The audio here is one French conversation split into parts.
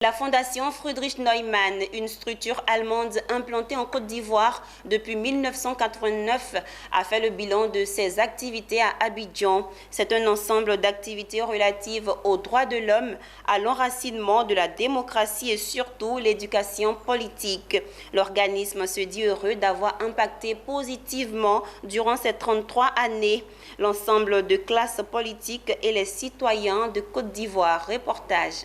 La Fondation Friedrich Naumann, une structure allemande implantée en Côte d'Ivoire depuis 1989, a fait le bilan de ses activités à Abidjan. C'est un ensemble d'activités relatives aux droits de l'homme, à l'enracinement de la démocratie et surtout l'éducation politique. L'organisme se dit heureux d'avoir impacté positivement durant ces 33 années l'ensemble de classes politiques et les citoyens de Côte d'Ivoire. Reportage.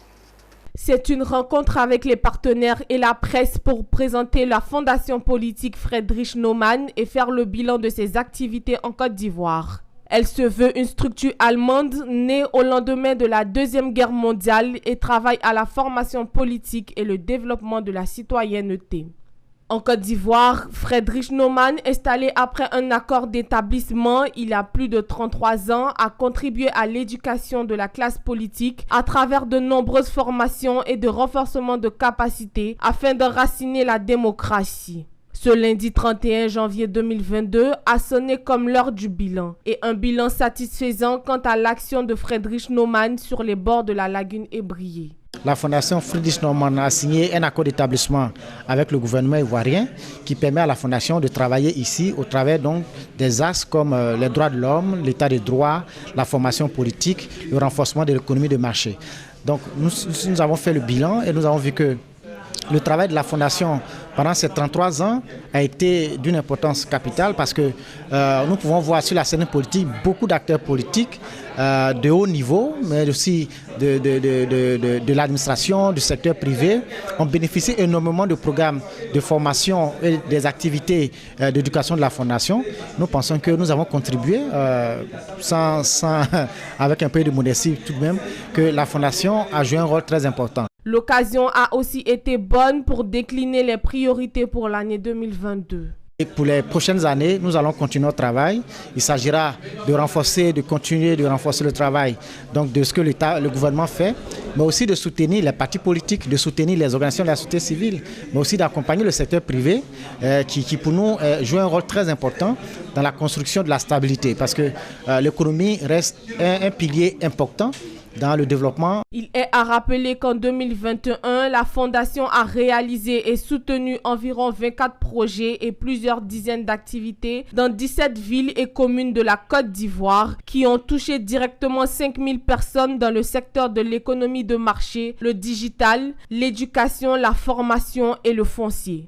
C'est une rencontre avec les partenaires et la presse pour présenter la fondation politique Friedrich Naumann et faire le bilan de ses activités en Côte d'Ivoire. Elle se veut une structure allemande née au lendemain de la Deuxième Guerre mondiale et travaille à la formation politique et le développement de la citoyenneté. En Côte d'Ivoire, Friedrich Naumann, installé après un accord d'établissement il y a plus de 33 ans, a contribué à l'éducation de la classe politique à travers de nombreuses formations et de renforcement de capacités afin d'enraciner la démocratie. Ce lundi 31 janvier 2022 a sonné comme l'heure du bilan et un bilan satisfaisant quant à l'action de Friedrich Naumann sur les bords de la lagune ébriée. La Fondation Friedrich Naumann a signé un accord d'établissement avec le gouvernement ivoirien qui permet à la Fondation de travailler ici au travers donc des axes comme les droits de l'homme, l'état de droit, la formation politique, le renforcement de l'économie de marché. Donc nous avons fait le bilan et nous avons vu que le travail de la Fondation pendant ces 33 ans a été d'une importance capitale parce que nous pouvons voir sur la scène politique beaucoup d'acteurs politiques de haut niveau, mais aussi de l'administration, du secteur privé, ont bénéficié énormément de programmes de formation et des activités d'éducation de la Fondation. Nous pensons que nous avons contribué, avec un peu de modestie tout de même, que la Fondation a joué un rôle très important. L'occasion a aussi été bonne pour décliner les priorités pour l'année 2022. Et pour les prochaines années, nous allons continuer notre travail. Il s'agira de continuer de renforcer le travail donc de ce que le gouvernement fait, mais aussi de soutenir les partis politiques, de soutenir les organisations de la société civile, mais aussi d'accompagner le secteur privé qui pour nous joue un rôle très important dans la construction de la stabilité parce que l'économie reste un pilier important dans le développement. Il est à rappeler qu'en 2021, la Fondation a réalisé et soutenu environ 24 projets et plusieurs dizaines d'activités dans 17 villes et communes de la Côte d'Ivoire qui ont touché directement 5000 personnes dans le secteur de l'économie de marché, le digital, l'éducation, la formation et le foncier.